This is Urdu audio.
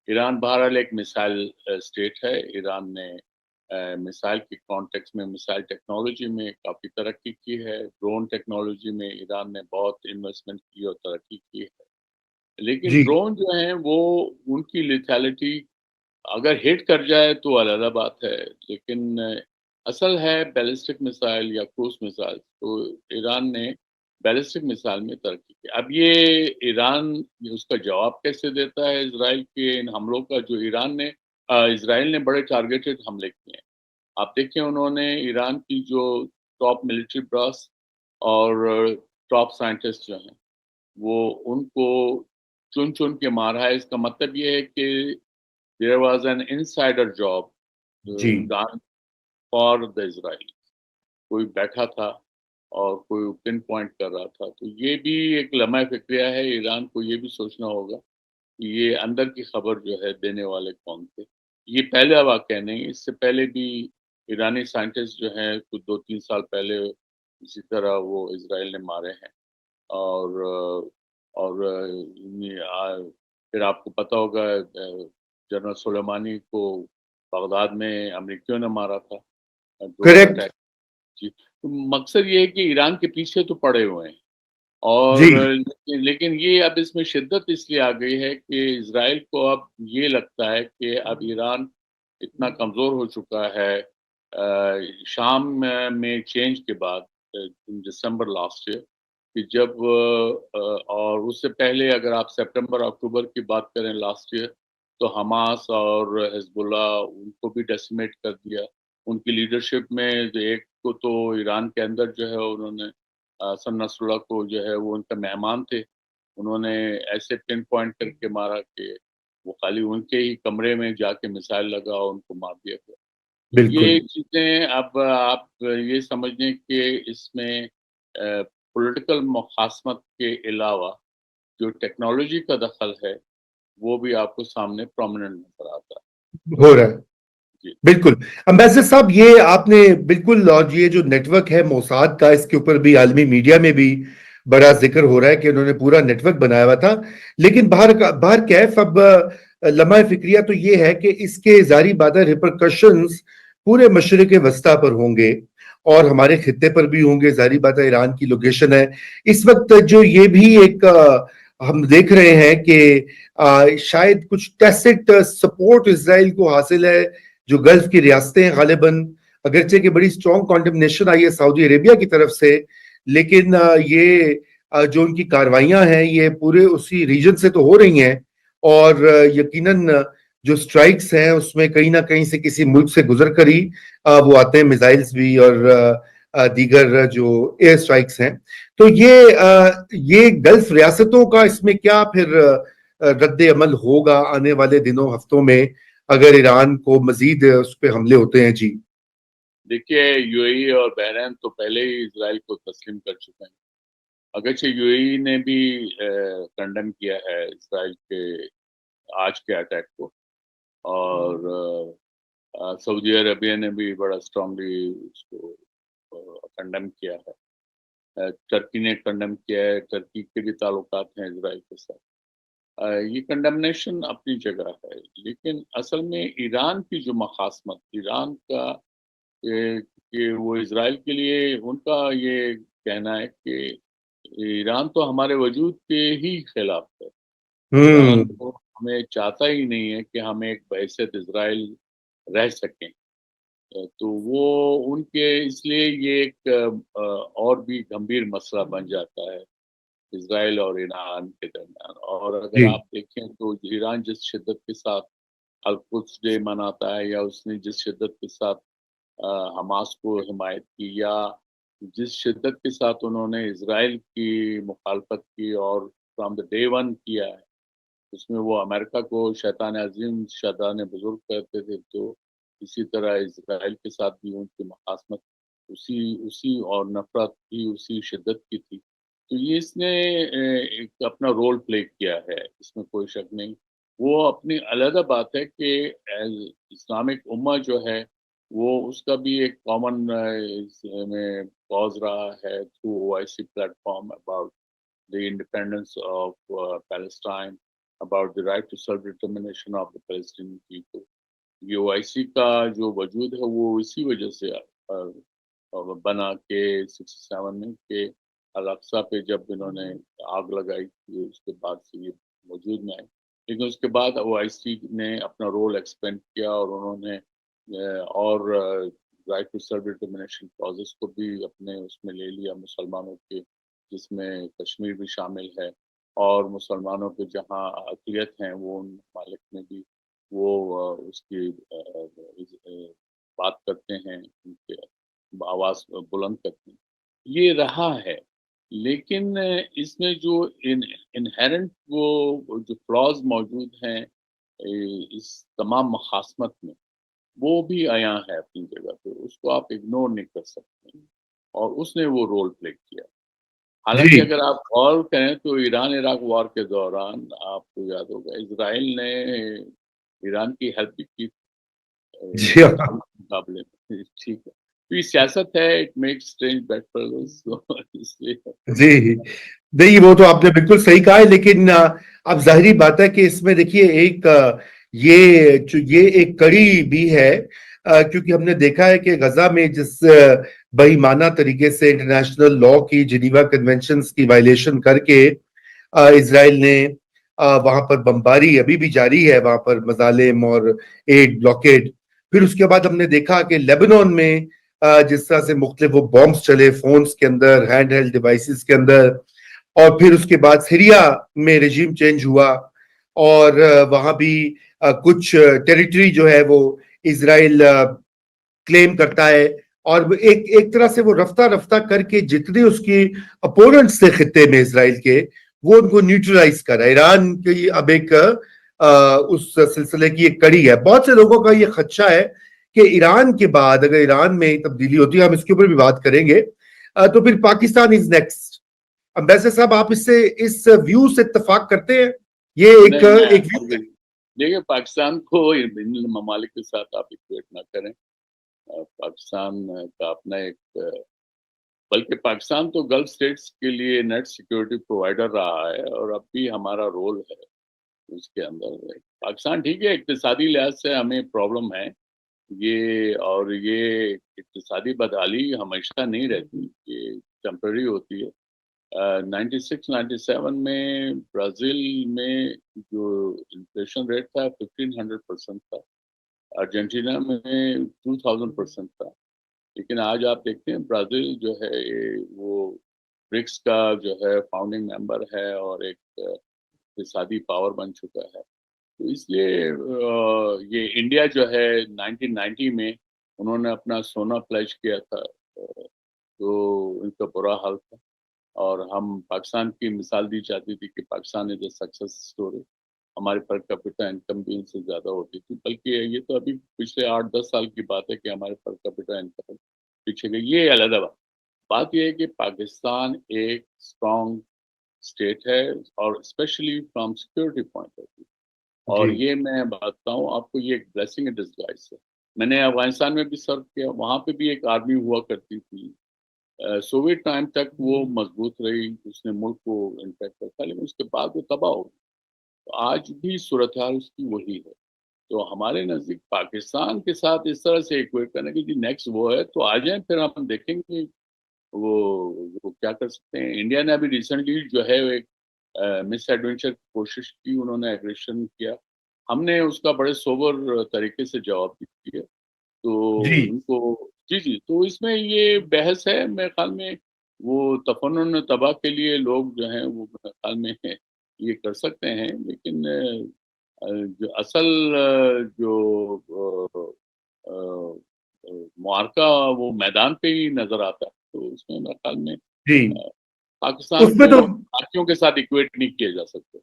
ایران بہرحال ایک میسائل اسٹیٹ ہے. ایران نے میسائل کے کانٹیکس میں میسائل ٹیکنالوجی میں کافی ترقی کی ہے. ڈرون ٹیکنالوجی میں ایران نے بہت انویسٹمنٹ کی اور ترقی کی ہے. لیکن جی ڈرون جو ہیں وہ ان کی لیتھیلٹی اگر ہٹ کر جائے تو علیحدہ بات ہے. لیکن اصل ہے بیلسٹک میسائل یا کروز میسائل. تو ایران نے بیلسٹک میسائل میں ترقی کی. اب یہ ایران اس کا جواب کیسے دیتا ہے اسرائیل کے ان حملوں کا جو ایران نے اسرائیل نے بڑے ٹارگیٹڈ حملے کیے ہیں. آپ دیکھیں انہوں نے ایران کی جو ٹاپ ملٹری براس اور ٹاپ سائنٹسٹ جو ہیں وہ ان کو چن چن کے مارا ہے. اس کا مطلب یہ ہے کہ there was an insider job G done for the Israel. کوئی بیٹھا تھا اور کوئی پن پوائنٹ کر رہا تھا. تو یہ بھی ایک لمحہ فکریہ ہے. ایران کو یہ بھی سوچنا ہوگا کہ یہ اندر کی خبر جو ہے دینے والے کون تھے. یہ پہلا واقعہ نہیں, اس سے پہلے بھی ایرانی سائنٹسٹ جو ہیں کچھ 2-3 سال پہلے اسی طرح وہ اسرائیل نے مارے ہیں. اور پھر آپ کو پتہ ہوگا جنرل سلیمانی کو بغداد میں امریکیوں نے مارا تھا ڈرون کریکٹ. اٹیک. جی, تو مقصد یہ ہے کہ ایران کے پیچھے تو پڑے ہوئے ہیں. اور جی لیکن یہ اب اس میں شدت اس لیے آ گئی ہے کہ اسرائیل کو اب یہ لگتا ہے کہ اب ایران اتنا کمزور ہو چکا ہے. شام میں چینج کے بعد دسمبر لاسٹ ایئر کہ جب اور اس سے پہلے اگر آپ سپٹمبر اکتوبر کی بات کریں لاسٹ ایئر تو حماس اور حزب اللہ ان کو بھی ڈیسیمیٹ کر دیا. ان کی لیڈرشپ میں ایک کو تو ایران کے اندر جو ہے انہوں نے حسن نصر اللہ کو جو ہے وہ ان کا مہمان تھے, انہوں نے ایسے پن پوائنٹ کر کے مارا کہ وہ خالی ان کے ہی کمرے میں جا کے میسائل لگا اور ان کو مار دیا گیا. تو بالکل یہ چیزیں اب آپ یہ سمجھ لیں کہ اس میں پولیٹیکل مخاصمت کے علاوہ جو ٹیکنالوجی کا دخل ہے وہ بھی آپ کو سامنے پرومیننٹ نظر آتا ہے. ہو تو رہا ہے. جی بالکل امبیسڈر صاحب, یہ آپ نے بالکل, اور یہ جو نیٹ ورک ہے موساد کا, اس کے اوپر بھی عالمی میڈیا میں بھی بڑا ذکر ہو رہا ہے کہ انہوں نے پورا نیٹ ورک بنایا ہوا تھا. لیکن باہر کیف اب لمحہ فکریہ تو یہ ہے کہ اس کے ظاہری بات ہے ریپرکشنز پورے مشرق وسطیٰ پر ہوں گے اور ہمارے خطے پر بھی ہوں گے. ظاہری بات ہے ایران کی لوکیشن ہے اس وقت جو یہ بھی ایک ہم دیکھ رہے ہیں کہ شاید کچھ ٹیسٹ سپورٹ اسرائیل کو حاصل ہے جو گلف کی ریاستیں ہیں غالباً, اگرچہ کہ بڑی سٹرونگ کنڈمنیشن آئی ہے سعودی عربیہ کی طرف سے, لیکن یہ جو ان کی کاروائیاں ہیں یہ پورے اسی ریجن سے تو ہو رہی ہیں, اور یقیناً جو سٹرائکس ہیں اس میں کہیں نہ کہیں سے کسی ملک سے گزر کر ہی وہ آتے ہیں, میزائلز بھی اور دیگر جو ایئر سٹرائکس ہیں. تو یہ گلف ریاستوں کا اس میں کیا پھر رد عمل ہوگا آنے والے دنوں ہفتوں میں اگر ایران کو مزید اس پہ حملے ہوتے ہیں؟ جی دیکھیے یو اے ای اور بحرین تو پہلے ہی اسرائیل کو تسلیم کر چکے ہیں. اگرچہ یو اے ای نے بھی کنڈم کیا ہے اسرائیل کے آج کے اٹیک کو, اور سعودی عربیہ نے بھی بڑا اسٹرانگلی اس کو کنڈم کیا ہے. ٹرکی نے کنڈم کیا ہے, ٹرکی کے بھی تعلقات ہیں اسرائیل کے ساتھ. یہ کنڈمنیشن اپنی جگہ ہے, لیکن اصل میں ایران کی جو مخاصمت, ایران کا کہ وہ اسرائیل کے لیے ان کا یہ کہنا ہے کہ ایران تو ہمارے وجود کے ہی خلاف ہے. ایران تو ہمیں چاہتا ہی نہیں ہے کہ ہم ایک بحیثیت اسرائیل رہ سکیں. تو وہ ان کے اس لیے یہ ایک اور بھی گمبھیر مسئلہ بن جاتا ہے اسرائیل اور ایران کے درمیان. اور اگر جی آپ دیکھیں تو ایران جس شدت کے ساتھ القدس ڈے مناتا ہے, یا اس نے جس شدت کے ساتھ حماس کو حمایت کی, یا جس شدت کے ساتھ انہوں نے اسرائیل کی مخالفت کی اور فرام دا ڈے ون کیا ہے, اس میں وہ امریکہ کو شیطان عظیم شیطان بزرگ کہتے تھے, تو اسی طرح اسرائیل کے ساتھ بھی ان کی مخاصمت اسی اور نفرت بھی اسی شدت کی تھی. تو یہ اس نے ایک اپنا رول پلے کیا ہے, اس میں کوئی شک نہیں. وہ اپنی علیحدہ بات ہے کہ اسلامک امہ جو ہے وہ اس کا بھی ایک کامن میں کاز رہا ہے through O I C platform about the independence of Palestine, about the right to self determination of the Palestinian people. یہ OIC کا جو وجود ہے وہ اسی وجہ سے بنا کے 67 میں کہ الاقصی پہ جب انہوں نے آگ لگائی تھی اس کے بعد سے یہ موجود میں آئی. لیکن اس کے بعد OIC نے اپنا رول ایکسپینڈ کیا اور انہوں نے اور right to self determination clauses کو بھی اپنے اس میں لے لیا مسلمانوں کے، جس میں کشمیر بھی شامل ہے، اور مسلمانوں کے جہاں اقلیت ہیں وہ ان ممالک میں بھی وہ اس کی بات کرتے ہیں، ان کے آواز بلند کرتے ہیں. یہ رہا ہے، لیکن اس میں جو انہیرنٹ وہ جو فلاز موجود ہیں اس تمام مخاصمت میں، وہ بھی عیاں ہے اپنی جگہ پہ، اس کو آپ اگنور نہیں کر سکتے، اور اس نے وہ رول پلے کیا. حالانکہ اگر آپ غور کریں تو ایران عراق وار کے دوران آپ کو یاد ہوگا اسرائیل نے ایران کی ہیلپ بھی کی مقابلے میں. ٹھیک ہے، تو یہ سیاست ہے، it makes strange bed fellows. جی نہیں، وہ تو آپ نے بالکل صحیح کہا ہے، لیکن اب ظاہری بات ہے کہ اس میں دیکھیے ایک یہ ایک کڑی بھی ہے، کیونکہ ہم نے دیکھا ہے کہ غزہ میں جس بہیمانہ طریقے سے انٹرنیشنل لا کی جنیوا کنونشنز کی وائلیشن کر کے اسرائیل نے وہاں پر بمباری ابھی بھی جاری ہے، وہاں پر مظالم اور ایڈ بلاکیڈ. پھر اس کے بعد ہم نے دیکھا کہ لیبنان میں جس طرح سے مختلف وہ بامبس چلے فونز کے اندر، ہینڈ ہیلڈ ڈیوائسز کے اندر، اور پھر اس کے بعد سیریا میں رجیم چینج ہوا اور وہاں بھی کچھ ٹیریٹری جو ہے وہ اسرائیل کلیم کرتا ہے، اور ایک طرح سے وہ رفتہ رفتہ کر کے جتنے اس کی اپوننٹس تھے خطے میں اسرائیل کے، وہ ان کو نیوٹرلائز کر رہا ہے. ایران کی اب ایک اس سلسلے کی ایک کڑی ہے. بہت سے لوگوں کا یہ خدشہ ہے کہ ایران کے بعد اگر ایران میں تبدیلی ہوتی ہے، ہم اس کے اوپر بھی بات کریں گے، تو پھر پاکستان از نیکسٹ. امبیسڈر صاحب، آپ اس ویو سے اتفاق کرتے ہیں؟ یہ ایک دیکھیے، پاکستان کو ان ممالک کے ساتھ آپ اکویٹ نہ کریں. پاکستان کا اپنا ایک، بلکہ پاکستان تو گلف اسٹیٹس کے لیے نیٹ سیکیورٹی پرووائڈر رہا ہے، اور اب بھی ہمارا رول ہے اس کے اندر. پاکستان ٹھیک ہے، اقتصادی لحاظ سے ہمیں پرابلم ہے یہ، اور یہ اقتصادی بدحالی ہمیشہ نہیں رہتی، یہ ٹیمپرری ہوتی ہے. 96-97 میں برازیل میں جو انفلیشن ریٹ تھا 1500% تھا، ارجنٹینا میں 2000% تھا. لیکن آج آپ دیکھتے ہیں برازیل جو ہے وہ برکس کا جو ہے فاؤنڈنگ ممبر ہے اور ایک اقتصادی پاور بن چکا ہے. تو اس لیے یہ انڈیا جو ہے 1990 میں انہوں نے اپنا سونا پلیج کیا تھا، تو ان کا برا حال تھا، اور ہم پاکستان کی مثال دی جاتی تھی کہ پاکستان از اے سکسیس اسٹوری. ہماری پر کیپٹا انکم بھی ان سے زیادہ ہوتی تھی، بلکہ یہ تو ابھی پچھلے 8-10 سال کی بات ہے کہ ہمارے پر کیپٹا انکم پیچھے گئی. یہ علیحدہ بات یہ ہے کہ پاکستان ایک اسٹرانگ اسٹیٹ ہے، اور especially from security point of view. اور یہ میں بتاؤں آپ کو، یہ ایک بلیسنگ ان ڈسگائز ہے. میں نے افغانستان میں بھی سرو کیا، وہاں پہ بھی ایک آرمی ہوا کرتی تھی، سوویت ٹائم تک وہ مضبوط رہی، اس نے ملک کو انفیکٹ رکھا، لیکن اس کے بعد وہ تباہ ہو گئی. تو آج بھی صورتحال اس کی وہی ہے. تو ہمارے نزدیک پاکستان کے ساتھ اس طرح سے ایکویٹ کرنا کہ جی نیکسٹ وہ ہے، تو آ جائیں، پھر ہم دیکھیں گے وہ کیا کر سکتے ہیں. انڈیا نے ابھی ریسنٹلی جو ہے ایک مس ایڈونچر کی کوشش کی، انہوں نے ایگریشن کیا، ہم نے اس کا بڑے سوبر طریقے سے جواب دیا. تو ان کو جی تو اس میں یہ بحث ہے میرے خیال میں، وہ تفنن تباہ کے لیے لوگ جو ہیں وہ میرے خیال میں یہ کر سکتے ہیں، لیکن جو اصل جو معرکہ وہ میدان پہ ہی نظر آتا ہے. تو اس میں میرے خیال میں پاکستان کو باقیوں کے ساتھ ایکویٹ نہیں کیا جا سکتا.